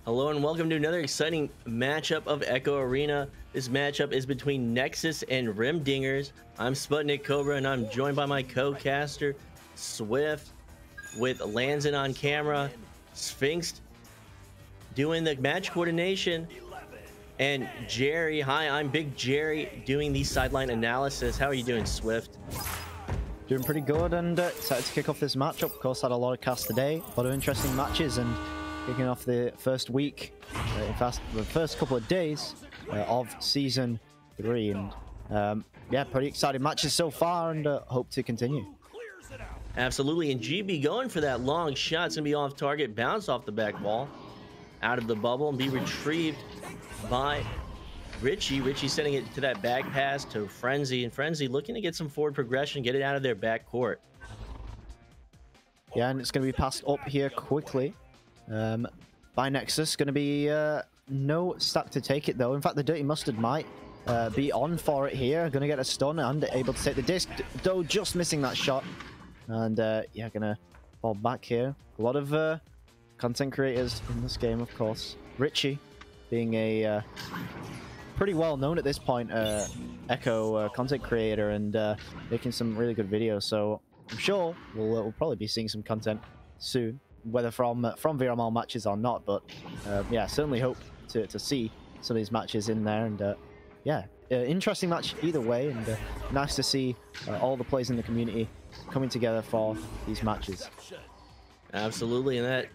Hello and welcome to another exciting matchup of Echo Arena. This matchup is between Nexus and Rimdingers. I'm SputnikKobra and I'm joined by my co-caster Swift, with Lanzan on camera, Sphinx doing the match coordination, and Jerry. Hi, I'm Big Jerry doing the sideline analysis. How are you doing, Swift? Doing pretty good and excited to kick off this matchup. Of course, had a lot of casts today, a lot of interesting matches, and kicking off the first week, in fact, the first couple of days of Season 3. And yeah, pretty exciting matches so far, and hope to continue. Absolutely, and GB going for that long shot. It's going to be off target, bounce off the back wall, out of the bubble, and be retrieved by Richie. Richie sending it to that back pass to Frenzy, and Frenzy looking to get some forward progression, get it out of their back court. Yeah, and it's going to be passed up here quickly by Nexus. Going to be no stack to take it, though. In fact, the Dirty Mustard might be on for it here. Going to get a stun and able to take the disc, though just missing that shot. And yeah, going to fall back here. A lot of content creators in this game, of course. Richie being a pretty well known at this point Echo content creator and making some really good videos. So I'm sure we'll probably be seeing some content soon, whether from VRML matches or not. But yeah, certainly hope to see some of these matches in there. And yeah, interesting match either way, and nice to see all the players in the community coming together for these matches. Absolutely, and that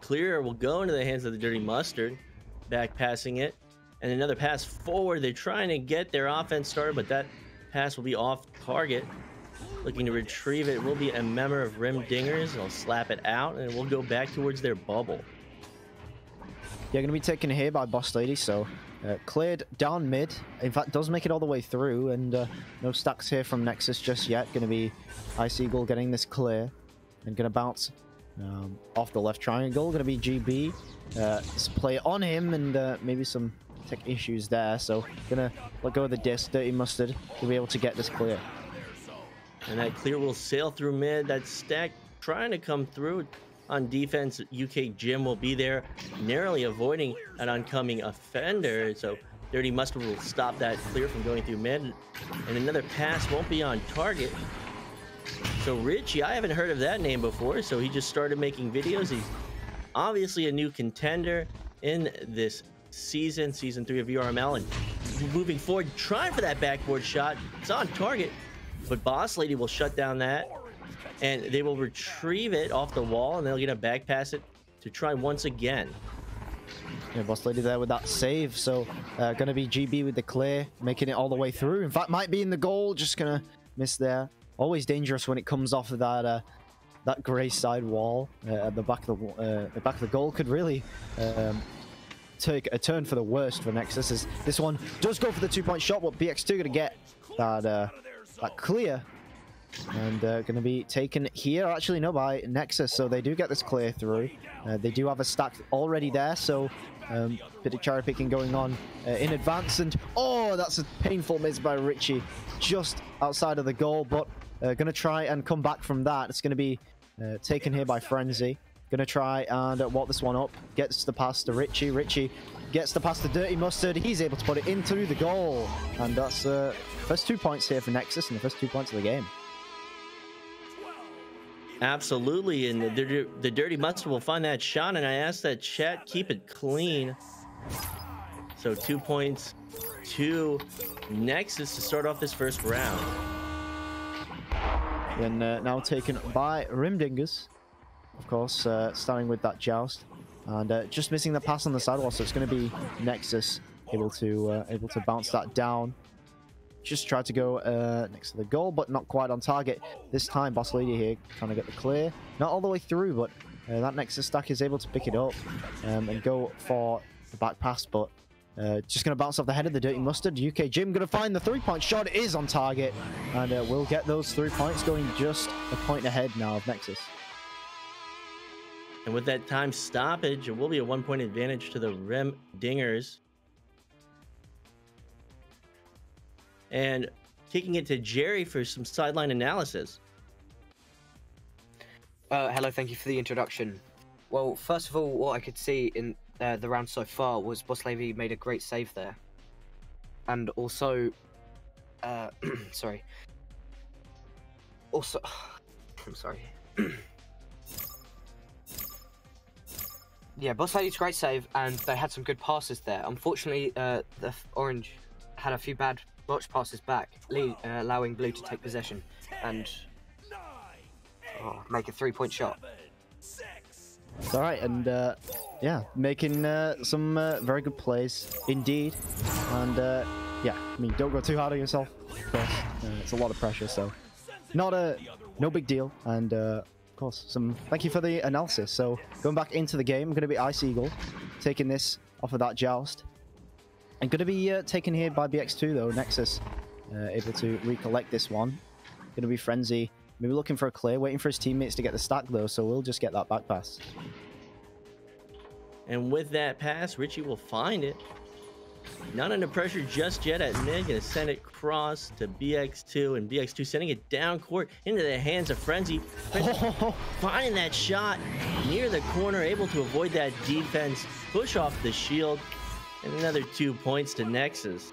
clear will go into the hands of the Dirty Mustard, back passing it, and another pass forward. They're trying to get their offense started, but that pass will be off target. Looking to retrieve it will be a member of Rim Dingers. They'll slap it out, and it will go back towards their bubble. Yeah, going to be taken here by Boss Lady, so cleared down mid. In fact, does make it all the way through, and no stacks here from Nexus just yet. Going to be Ice Eagle getting this clear, and going to bounce off the left triangle. Going to be GB. Play on him, and maybe some tech issues there, so going to let go of the disc. Dirty Mustard to be able to get this clear. And that clear will sail through mid. That stack trying to come through on defense. UK Jim will be there, narrowly avoiding an oncoming offender. So Dirty Mustard will stop that clear from going through mid. And another pass won't be on target. So Richie, I haven't heard of that name before, so he just started making videos. He's obviously a new contender in this season 3 of VRML, and moving forward, trying for that backboard shot. It's on target, but Boss Lady will shut down that, and they will retrieve it off the wall, and they'll get a back pass it to try once again. Yeah, Boss Lady there with that save, so going to be GB with the clear, making it all the way through. In fact, might be in the goal, just going to miss there. Always dangerous when it comes off of that that grey side wall at the back of the goal. Could really take a turn for the worst for Nexus, as this one does go for the 2-point shot, but BX2 going to get that clear, and going to be taken here, actually no, by Nexus, so they do get this clear through. They do have a stack already there, so bit of cherry picking going on in advance, and oh, that's a painful miss by Richie just outside of the goal, but going to try and come back from that. It's going to be taken here by Frenzy. Going to try and walk this one up. Gets the pass to Richie. Richie gets the pass to Dirty Mustard. He's able to put it into the goal. And that's first 2 points here for Nexus, and the first 2 points of the game. Absolutely, and the Dirty Mustard will find that shot, and I asked that chat keep it clean. So 2 points to Nexus to start off this first round. Then now taken by Rimdingers. Of course, starting with that joust, and just missing the pass on the sidewall, so it's going to be Nexus able to bounce that down. Just tried to go next to the goal, but not quite on target this time. Boss Lady here trying to get the clear, not all the way through, but that Nexus stack is able to pick it up and go for the back pass, but just going to bounce off the head of the Dirty Mustard. UK Jim going to find the 3-point shot. It is on target, and we'll get those 3 points, going just a point ahead now of Nexus. And with that time stoppage, it will be a 1-point advantage to the Rim Dingers. And kicking it to Jerry for some sideline analysis. Hello, thank you for the introduction. Well, first of all, what I could see in the round so far was Boss Lady made a great save there. And also, sorry. Also, I'm sorry. Yeah, Boss Lady's great save, and they had some good passes there. Unfortunately, the Orange had a few bad botch passes back, allowing Blue to take possession and make a 3-point shot. It's all right, and yeah, making some very good plays indeed. And yeah, I mean, don't go too hard on yourself, of course. It's a lot of pressure, so no big deal. And of course, thank you for the analysis. So going back into the game, going to be Ice Eagle taking this off of that joust. And going to be taken here by BX2 though. Nexus able to recollect this one. Going to be Frenzy. Maybe looking for a clear, waiting for his teammates to get the stack though, so we'll just get that back pass. And with that pass, Richie will find it. Not under pressure just yet at mid. Gonna send it cross to BX2, and BX2 sending it down court into the hands of Frenzy. Finding that shot near the corner, able to avoid that defense, push off the shield, and another 2 points to Nexus.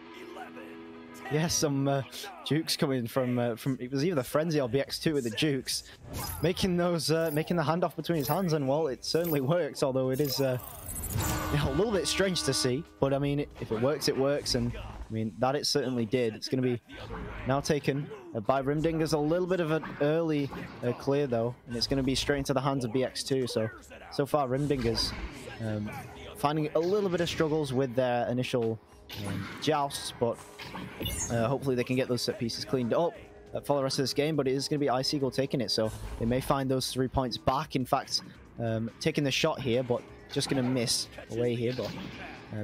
Yeah, some jukes coming from it was either Frenzy or BX2 with the jukes, making those making the handoff between his hands, and well, it certainly works. Although it is a little bit strange to see, but I mean, if it works, it works, and I mean that it certainly did. It's going to be now taken by Rimdinger's. A little bit of an early clear though, and it's going to be straight into the hands of BX2. So far, Rimdinger's finding a little bit of struggles with their initial jousts, but hopefully they can get those set pieces cleaned up for the rest of this game. But it is going to be Ice Eagle taking it, so they may find those 3 points back. In fact, taking the shot here, but just going to miss away here. But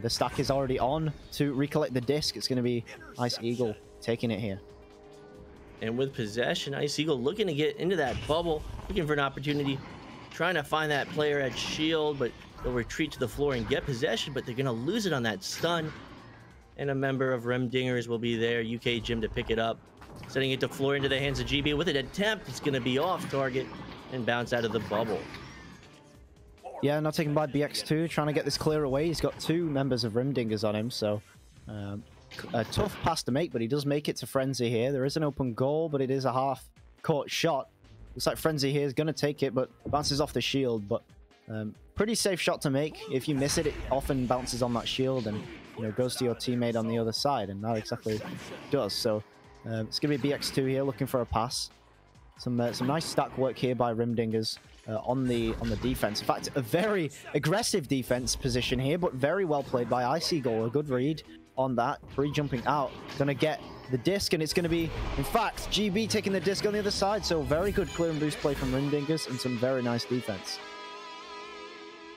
the stack is already on to recollect the disc. It's going to be Ice Eagle taking it here. And with possession, Ice Eagle looking to get into that bubble, looking for an opportunity, trying to find that player at shield, but they'll retreat to the floor and get possession, but they're going to lose it on that stun. And a member of Rimdingers will be there, UK Jim, to pick it up. Sending it to floor into the hands of GB with an attempt. It's going to be off target and bounce out of the bubble. Yeah, now taken by BX2, trying to get this clear away. He's got 2 members of Rimdingers on him, so a tough pass to make, but he does make it to Frenzy here. There is an open goal, but it is a half-court shot. Looks like Frenzy here is going to take it, but bounces off the shield. But pretty safe shot to make. If you miss it, it often bounces on that shield and goes to your teammate on the other side, and that exactly does. So it's going to be BX2 here looking for a pass. Some nice stack work here by Rimdingers on the defense. In fact, a very aggressive defense position here, but very well played by Ice Eagle. A good read on that. Pre-jumping out, going to get the disc, and it's going to be, in fact, GB taking the disc on the other side. So very good clear and boost play from Rimdingers and some very nice defense.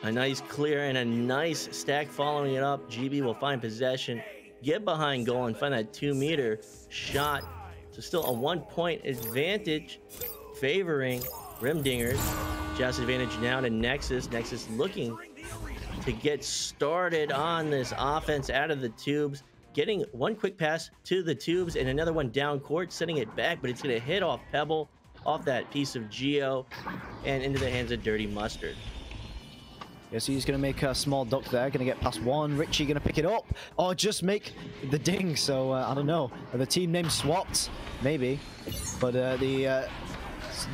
A nice clear and a nice stack following it up. GB will find possession, get behind goal, and find that 2-meter shot. So still a 1-point advantage favoring Rimdingers. Just advantage now to Nexus. Nexus looking to get started on this offense out of the tubes. Getting one quick pass to the tubes and another one down court, sending it back, but it's going to hit off Pebble, off that piece of Geo, and into the hands of Dirty Mustard. Yeah, so he's going to make a small duck there, going to get past one. Richie going to pick it up, or just make the ding. So, I don't know. The team name swapped, maybe. But the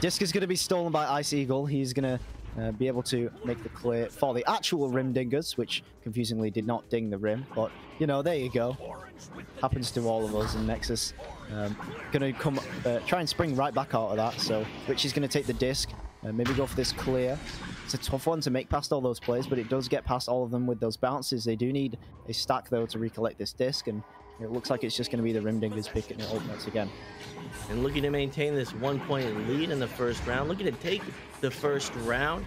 disc is going to be stolen by Ice Eagle. He's going to be able to make the clear for the actual Rimdingers, which confusingly did not ding the rim. But, there you go. Happens to all of us. And Nexus going to come, try and spring right back out of that. So, Richie's going to take the disc, maybe go for this clear. It's a tough one to make past all those players, but it does get past all of them with those bounces. They do need a stack, though, to recollect this disc, and it looks like it's just going to be the Rimdingers picking it up once again. And looking to maintain this 1-point lead in the first round, looking to take the first round,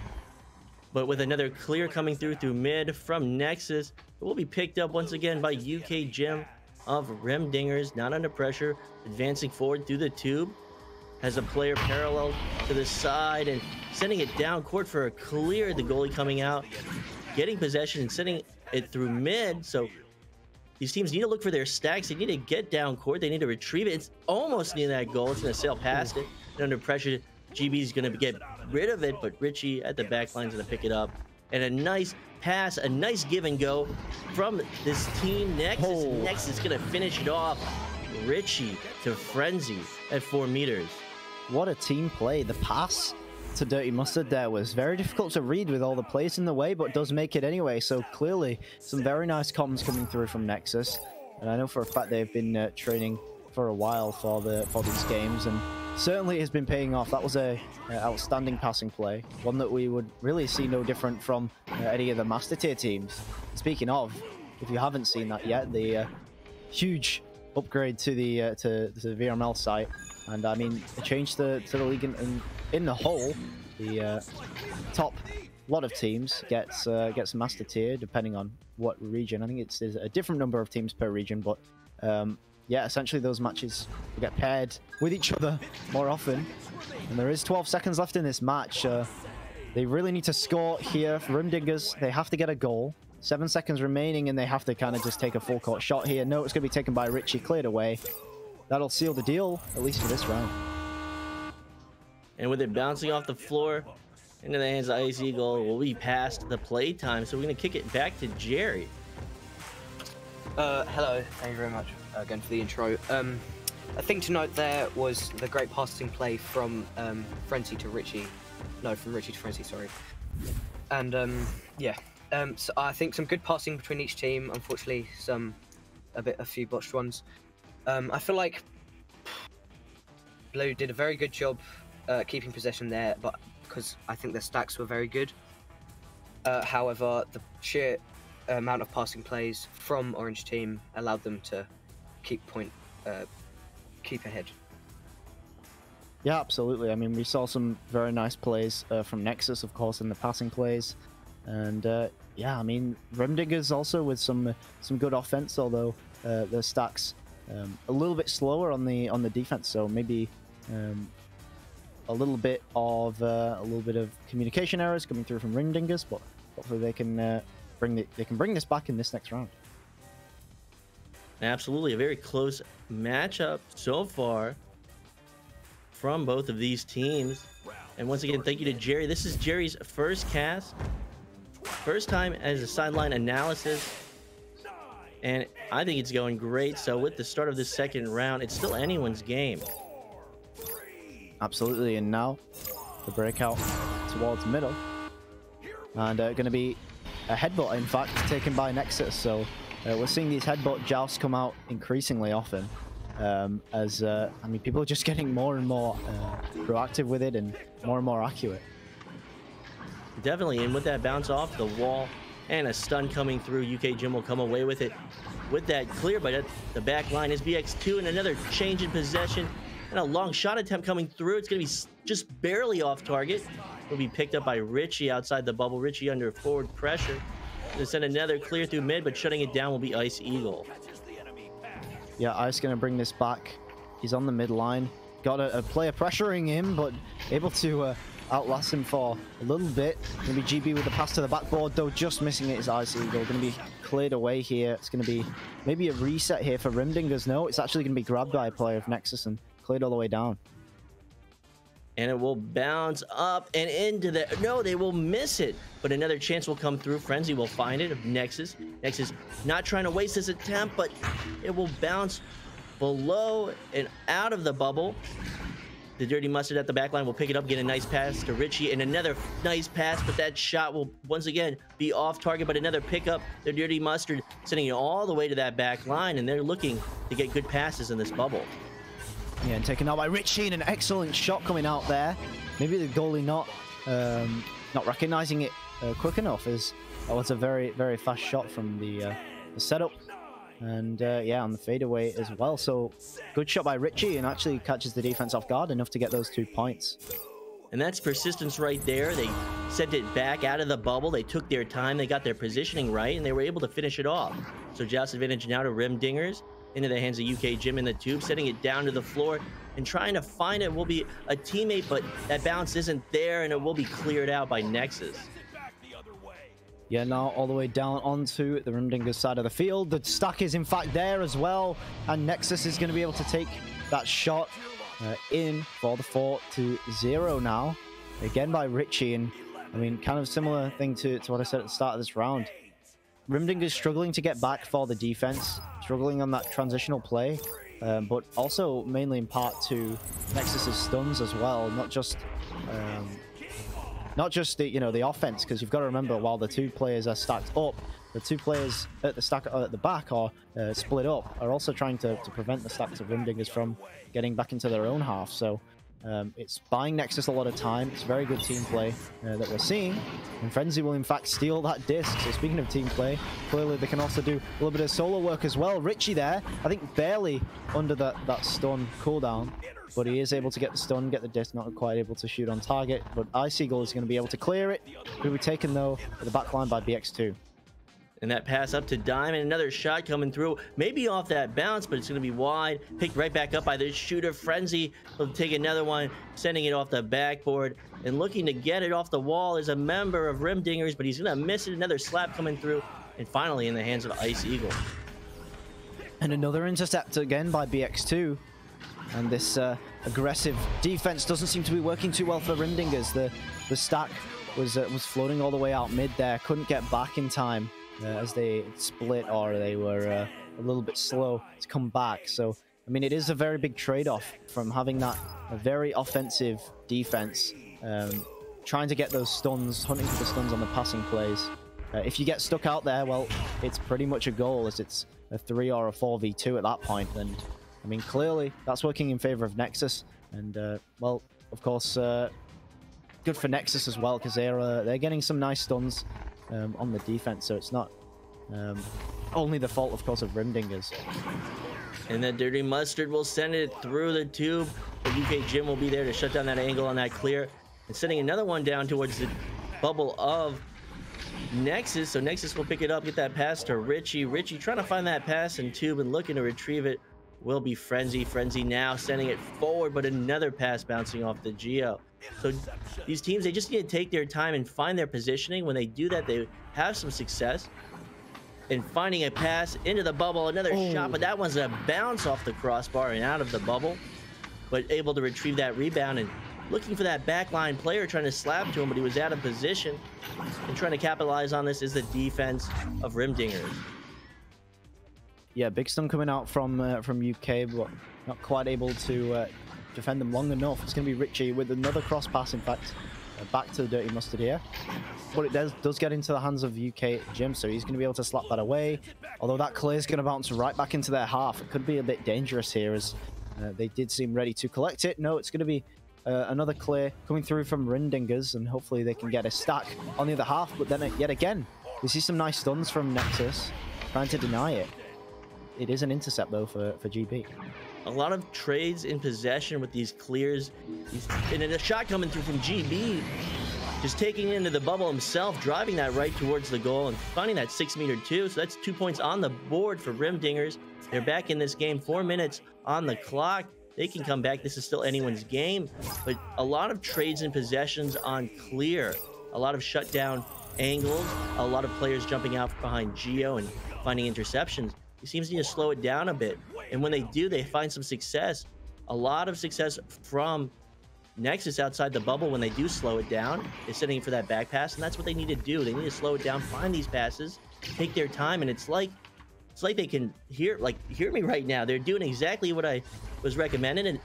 but with another clear coming through mid from Nexus, it will be picked up once again by UK Jim of Rimdingers, not under pressure, advancing forward through the tube. Has a player parallel to the side and sending it down court for a clear. The goalie coming out, getting possession and sending it through mid. So these teams need to look for their stacks. They need to get down court. They need to retrieve it. It's almost near that goal. It's going to sail past it. And under pressure, GB is going to get rid of it, but Richie at the back line is going to pick it up. And a nice pass, a nice give and go from this team Nexus. And Nexus is going to finish it off. Richie to Frenzy at 4 meters. What a team play. The pass to Dirty Mustard there was very difficult to read with all the players in the way, but does make it anyway. So clearly some very nice comms coming through from Nexus. And I know for a fact they've been training for a while for these games, and certainly has been paying off. That was a outstanding passing play, one that we would really see no different from any of the Master Tier teams. Speaking of, if you haven't seen that yet, the huge upgrade to the VRML site, and I mean a change to the league in the whole. The top lot of teams gets master tier depending on what region. I think there's a different number of teams per region, but yeah, essentially those matches will get paired with each other more often. And there is 12 seconds left in this match. They really need to score here for Rimdingers. They have to get a goal. 7 seconds remaining, and they have to kind of just take a full court shot here. No, it's going to be taken by Richie, cleared away. That'll seal the deal, at least for this round. And with it bouncing off the floor into the hands of Ice Eagle, we'll be past the play time. So we're going to kick it back to Jerry. Hello, thank you very much again for the intro. A thing to note there was the great passing play from Frenzy to Richie. No, from Richie to Frenzy, sorry. And yeah, so I think some good passing between each team. Unfortunately, a few botched ones. I feel like Blue did a very good job keeping possession there, but because I think their stacks were very good. However, the sheer amount of passing plays from Orange team allowed them to keep ahead. Yeah, absolutely. I mean, we saw some very nice plays from Nexus, of course, in the passing plays. And yeah, I mean, Rimdingers also with some good offense, although their stacks a little bit slower on the defense. So maybe a little bit of communication errors coming through from Rimdingers, but hopefully they can bring this back in this next round. Absolutely, a very close matchup so far from both of these teams. And once again, thank you to Jerry. This is Jerry's first cast, first time as a sideline analysis, and I think it's going great. So with the start of this second round, it's still anyone's game. Absolutely, and now the breakout towards middle, and going to be a headbutt, in fact, taken by Nexus. So we're seeing these headbutt jousts come out increasingly often, as I mean, people are just getting more and more proactive with it and more accurate. Definitely, and with that bounce off the wall and a stun coming through, UK Jim will come away with it. With that clear, but at the back line is BX2, and another change in possession and a long shot attempt coming through. It's going to be just barely off target. Will be picked up by Richie outside the bubble. Richie under forward pressure. Going to send another clear through mid, but shutting it down will be Ice Eagle. Yeah, Ice going to bring this back. He's on the mid line. Got a player pressuring him, but able to outlast him for a little bit. Going to be GB with the pass to the backboard, though just missing it is Ice Eagle. Going to be cleared away here. It's going to be maybe a reset here for Rimdingers. No, it's actually going to be grabbed by a player of Nexus and cleared all the way down. And it will bounce up and into the... No, they will miss it. But another chance will come through. Frenzy will find it of Nexus. Nexus not trying to waste this attempt, but it will bounce below and out of the bubble. The Dirty Mustard at the back line will pick it up, get a nice pass to Richie, and another nice pass, but that shot will once again be off target, but another pickup. The Dirty Mustard sending it all the way to that back line, and they're looking to get good passes in this bubble. Yeah, and taken out by Richie, and an excellent shot coming out there. Maybe the goalie not recognizing it quick enough, as that was a very fast shot from the setup, and yeah, on the fadeaway as well. So good shot by Richie, and actually catches the defense off guard enough to get those 2 points. And that's persistence right there. They sent it back out of the bubble. They took their time. They got their positioning right, and they were able to finish it off. So joust advantage now to Rimdingers. Into the hands of UK Jim in the tube, setting it down to the floor and trying to find it will be a teammate, but that bounce isn't there, and it will be cleared out by Nexus. Yeah, now all the way down onto the Rimdingers side of the field. The stack is in fact there as well, and Nexus is going to be able to take that shot in for the 4-0 now, again by Richie. And I mean, kind of similar thing to what I said at the start of this round. Rimdingers struggling to get back for the defense, struggling on that transitional play, but also mainly in part to Nexus's stuns as well, not just the offense, because you've got to remember, while the 2 players are stacked up, the 2 players at the back are split up, are also trying to prevent the stacks of Rimdingers from getting back into their own half. So It's buying Nexus a lot of time. It's very good team play that we're seeing. And Frenzy will in fact steal that disc. So speaking of team play, clearly they can also do a little bit of solo work as well. Richie there, I think barely under that stun cooldown. But he is able to get the stun, get the disc, not quite able to shoot on target. But Ice Eagle is going to be able to clear it. Will be taken though at the back line by BX2. And that pass up to Diamond, another shot coming through, maybe off that bounce, but it's going to be wide. Picked right back up by the shooter. Frenzy will take another one, sending it off the backboard. And looking to get it off the wall is a member of Rimdingers, but he's going to miss it. Another slap coming through, and finally in the hands of Ice Eagle. And another intercept again by BX2. And this aggressive defense doesn't seem to be working too well for Rimdingers. The stack was floating all the way out mid there, couldn't get back in time. As they split, or they were a little bit slow to come back. So, I mean, it is a very big trade-off from having that very offensive defense, trying to get those stuns, hunting for the stuns on the passing plays. If you get stuck out there, well, it's pretty much a goal, as it's a 3 or a 4v2 at that point. And, I mean, clearly, that's working in favor of Nexus. And, well, of course, good for Nexus as well, because they're getting some nice stuns on the defense, so it's not only the fault, of course, of Rimdingers. And that Dirty Mustard will send it through the tube. The UK Jim will be there to shut down that angle on that clear, and sending another one down towards the bubble of Nexus. So Nexus will pick it up, get that pass to Richie. Richie trying to find that pass in tube and looking to retrieve it will be Frenzy. Frenzy now sending it forward, but another pass bouncing off the Geo. So these teams, they just need to take their time and find their positioning. When they do that, they have some success in finding a pass into the bubble. Another shot, but that one's a bounce off the crossbar and out of the bubble, but able to retrieve that rebound and looking for that backline player trying to slap to him, but he was out of position. And trying to capitalize on this is the defense of Rimdingers. Yeah, big stun coming out from UK, but not quite able to defend them long enough. It's going to be Richie with another cross pass, in fact, back to the Dirty Mustard here. But it does get into the hands of UK Jim, so he's going to be able to slap that away. Although that clear is going to bounce right back into their half. It could be a bit dangerous here, as they did seem ready to collect it. No, it's going to be another clear coming through from Rimdingers, and hopefully they can get a stack on the other half. But then yet again, we see some nice stuns from Nexus, trying to deny it. It is an intercept, though, for GB. A lot of trades in possession with these clears. And then a shot coming through from GB. Just taking it into the bubble himself, driving that right towards the goal and finding that 6-meter too. So that's 2 points on the board for Rimdingers. They're back in this game, 4 minutes on the clock. They can come back. This is still anyone's game. But a lot of trades and possessions on clear. A lot of shutdown angles. A lot of players jumping out behind Geo and finding interceptions. He seems to need to slow it down a bit. And when they do, they find some success. A lot of success from Nexus outside the bubble when they do slow it down. They're sitting for that back pass, and that's what they need to do. They need to slow it down, find these passes, take their time, and it's like they can hear me right now. They're doing exactly what I was recommending,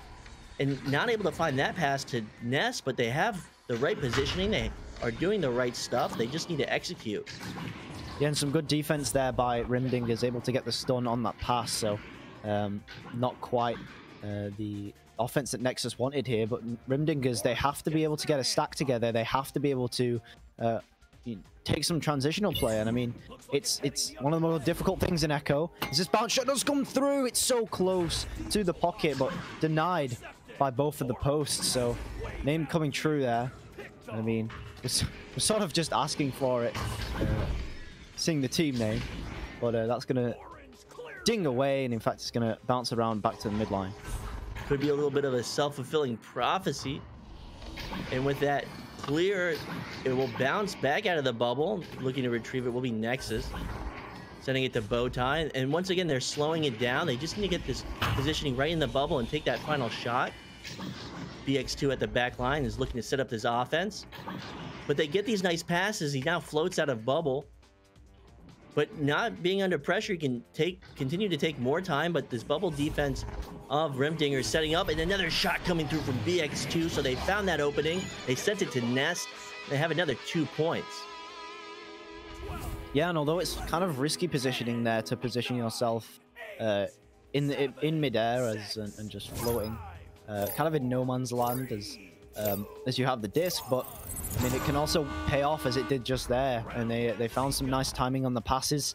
and not able to find that pass to Ness, but they have the right positioning. They are doing the right stuff. They just need to execute. Yeah, and some good defense there by Rimdingers, able to get the stun on that pass. So not quite the offense that Nexus wanted here, but Rimdingers, they have to be able to get a stack together. They have to be able to take some transitional play. And I mean, it's one of the more difficult things in Echo. Is this bounce shot does come through. It's so close to the pocket, but denied by both of the posts. So name coming true there. I mean, we're sort of just asking for it. Seeing the team name, but that's gonna ding away, and in fact it's gonna bounce around back to the midline. Could be a little bit of a self-fulfilling prophecy, and with that clear, it will bounce back out of the bubble. Looking to retrieve it will be Nexus, sending it to Bowtie, and once again they're slowing it down. They just need to get this positioning right in the bubble and take that final shot. BX2 at the back line is looking to set up this offense, but they get these nice passes. He now floats out of bubble. But not being under pressure, he can continue to take more time. But this bubble defense of Rimdingers setting up, and another shot coming through from BX2. So they found that opening. They sent it to Nest. They have another 2 points. Yeah, and although it's kind of risky positioning there to position yourself in midair and just floating, kind of in no man's land as you have the disc, but I mean, it can also pay off as it did just there, and they found some nice timing on the passes,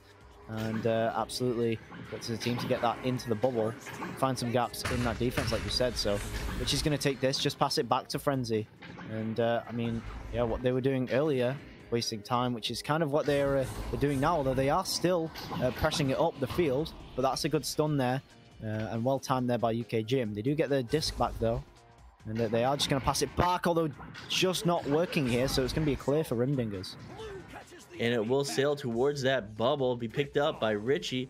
and absolutely got to the team to get that into the bubble, find some gaps in that defense, like you said. So, which is going to take this, just pass it back to Frenzy, and I mean, yeah, what they were doing earlier, wasting time, which is kind of what they're doing now, although they are still pressing it up the field. But that's a good stun there, and well timed there by UK Jim. They do get their disc back though, and they are just going to pass it back, although just not working here, so it's going to be a clear for Rimdingers. And it will sail towards that bubble, be picked up by Richie.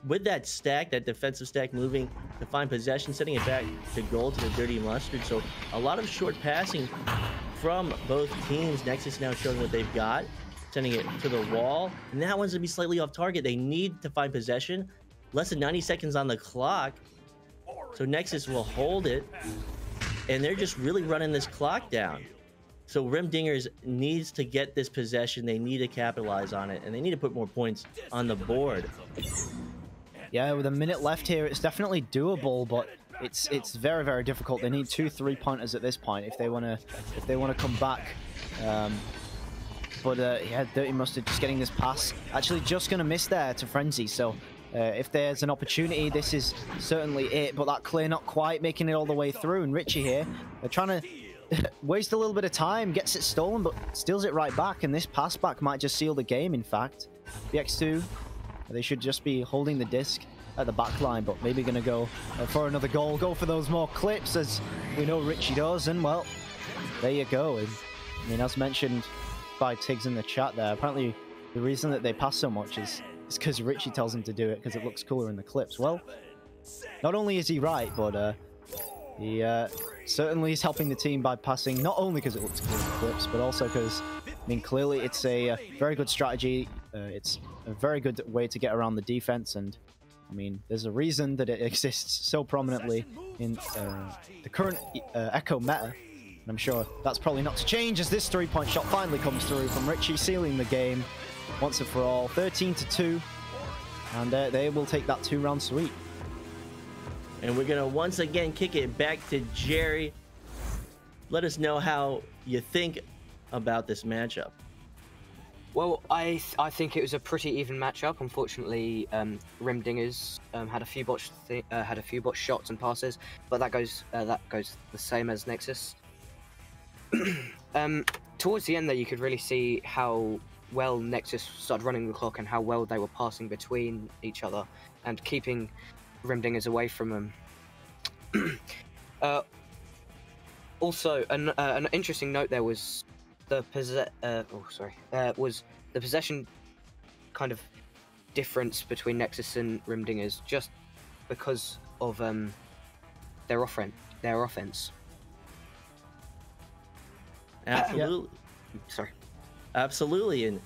With that stack, that defensive stack, moving to find possession, sending it back to goal to the Dirty Mustard. So a lot of short passing from both teams. Nexus now showing what they've got, sending it to the wall. And that one's going to be slightly off target. They need to find possession. Less than 90 seconds on the clock. So Nexus will hold it. And they're just really running this clock down. So Rimdingers needs to get this possession. They need to capitalize on it. And they need to put more points on the board. Yeah, with a minute left here, it's definitely doable, but it's very, very difficult. They need 2 3-pointers at this point if they want to come back. Yeah, Dirty Mustard just getting this pass, actually just going to miss there to Frenzy. So if there's an opportunity, this is certainly it. But that clear not quite making it all the way through. And Richie here, they're trying to waste a little bit of time, gets it stolen, but steals it right back. And this pass back might just seal the game, in fact. The X2, they should just be holding the disc at the back line, but maybe going to go for another goal, go for those more clips, as we know Richie does. And well, there you go. And, I mean, as mentioned by Tiggs in the chat there, apparently the reason that they pass so much is because Richie tells them to do it because it looks cooler in the clips. Well, not only is he right, but he certainly is helping the team by passing, not only because it looks cool in the clips, but also because, I mean, clearly it's a very good strategy. It's a very good way to get around the defense, and I mean, there's a reason that it exists so prominently in the current Echo meta, and I'm sure that's probably not to change as this 3-point shot finally comes through from Richie, sealing the game once and for all, 13-2, and they will take that 2-round sweep. And we're gonna once again kick it back to Jerry. Let us know how you think about this matchup. Well, I think it was a pretty even matchup. Unfortunately, Rimdingers had a few botched shots and passes, but that goes the same as Nexus. Towards the end there, you could really see how well Nexus started running the clock and how well they were passing between each other and keeping Rimdingers away from them. Also, an interesting note there was the possession kind of difference between Nexus and Rimdingers, just because of their offense. Absolutely. Yeah. Sorry. Absolutely, and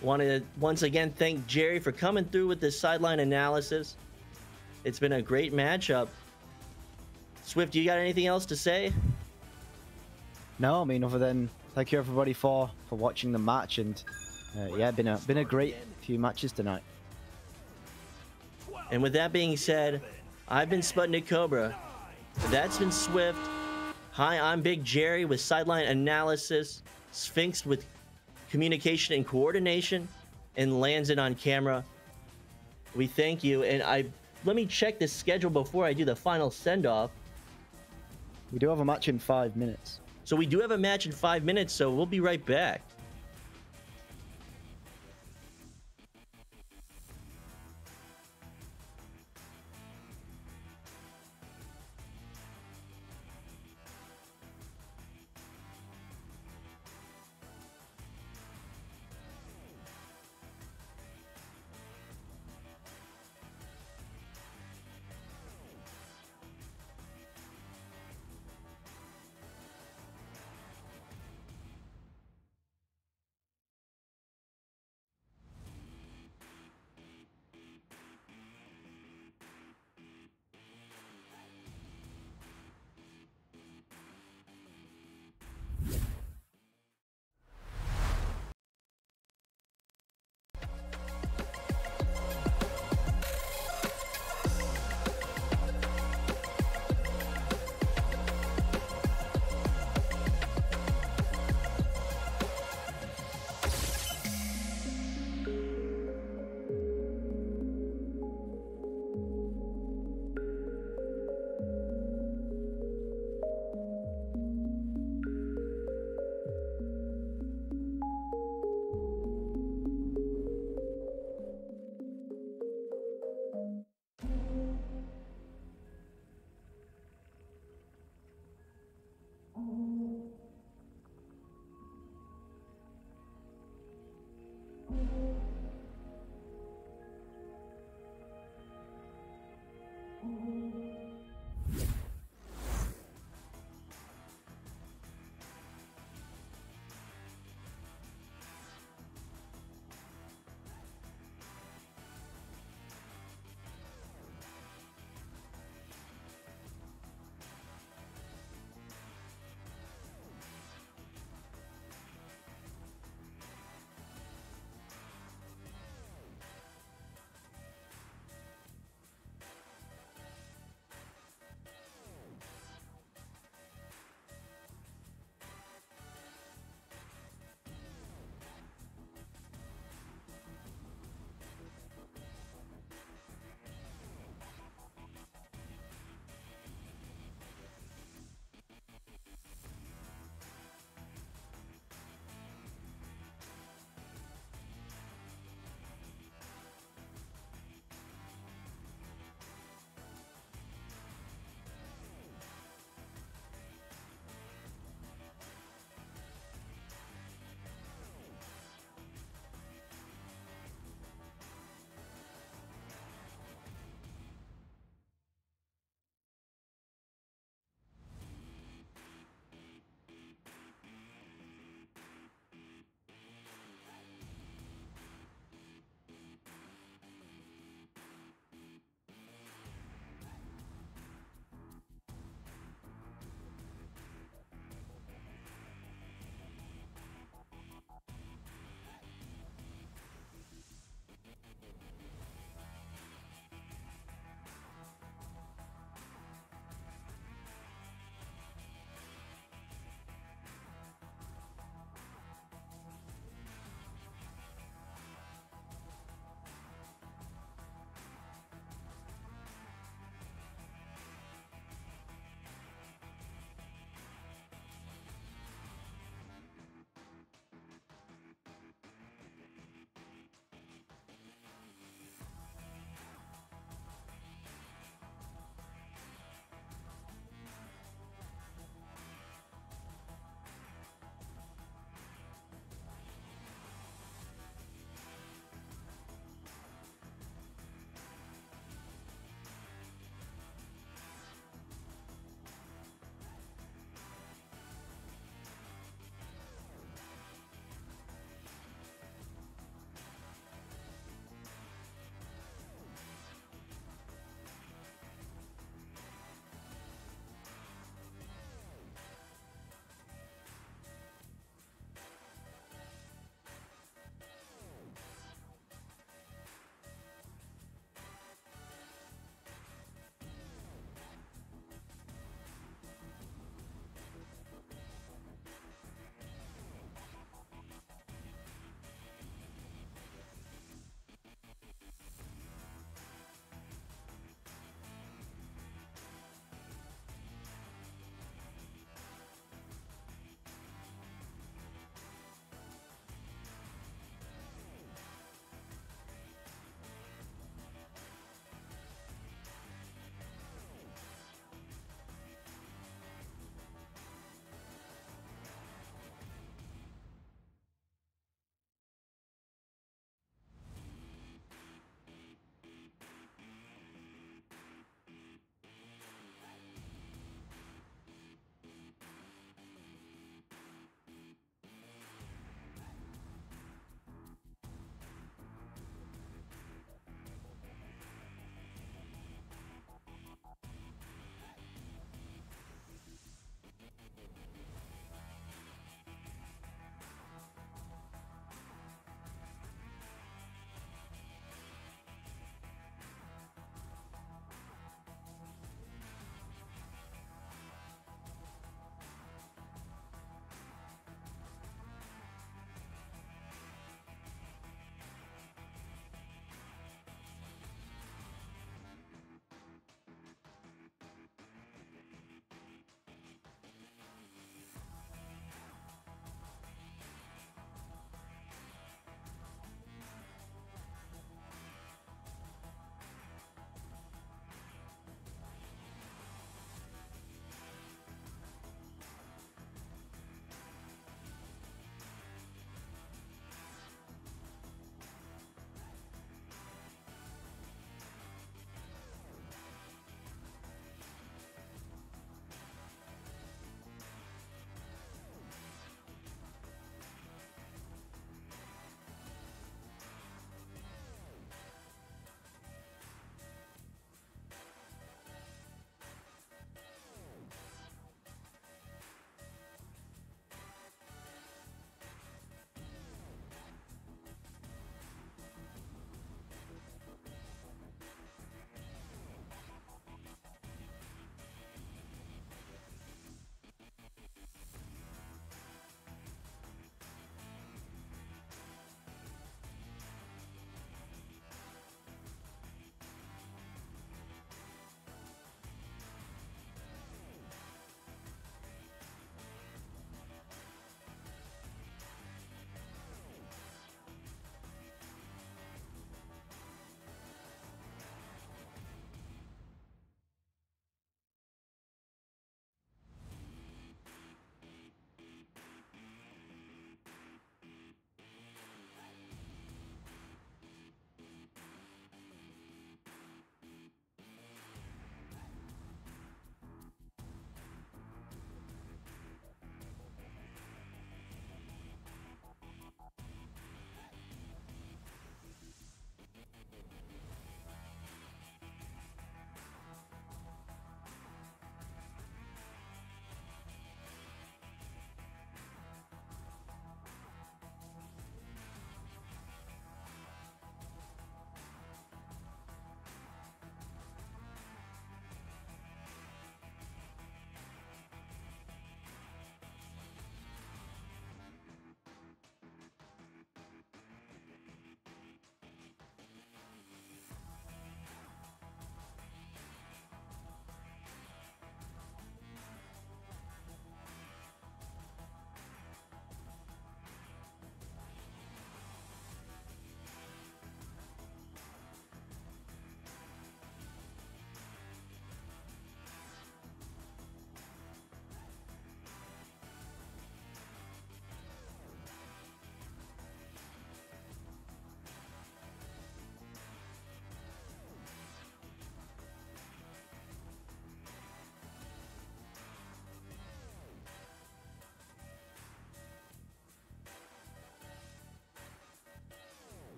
want to once again thank Jerry for coming through with this sideline analysis. It's been a great matchup. Swift, you got anything else to say? No, I mean, other than thank you everybody for watching the match, and yeah, been a great few matches tonight. And with that being said, I've been SputnikKobra. That's been Swift. Hi, I'm Big Jerry with sideline analysis, Sphinx with communication and coordination, and Lanzan on camera. We thank you, and let me check the schedule before I do the final send-off. We do have a match in 5 minutes. So we do have a match in 5 minutes, so we'll be right back.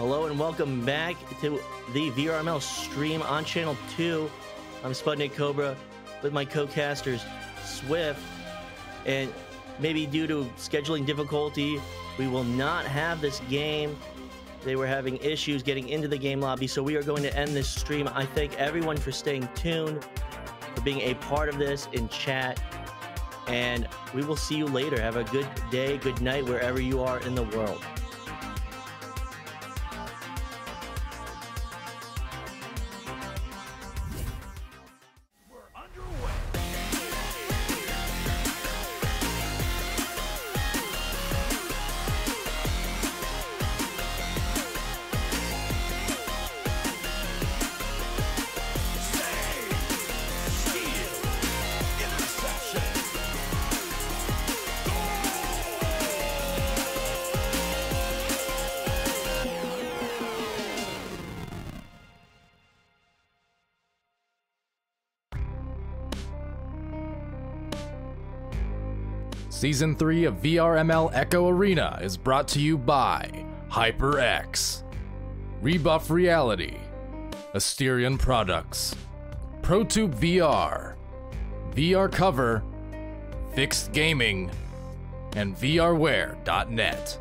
Hello and welcome back to the VRML stream on channel 2. I'm SputnikKobra with my co-casters Swift, and maybe due to scheduling difficulty, we will not have this game. They were having issues getting into the game lobby, so we are going to end this stream. I thank everyone for staying tuned, for being a part of this in chat, and we will see you later. Have a good day, good night, wherever you are in the world. Season 3 of VRML Echo Arena is brought to you by HyperX, Rebuff Reality, Asterion Products, ProTube VR, VR Cover, Fixed Gaming, and VRware.net.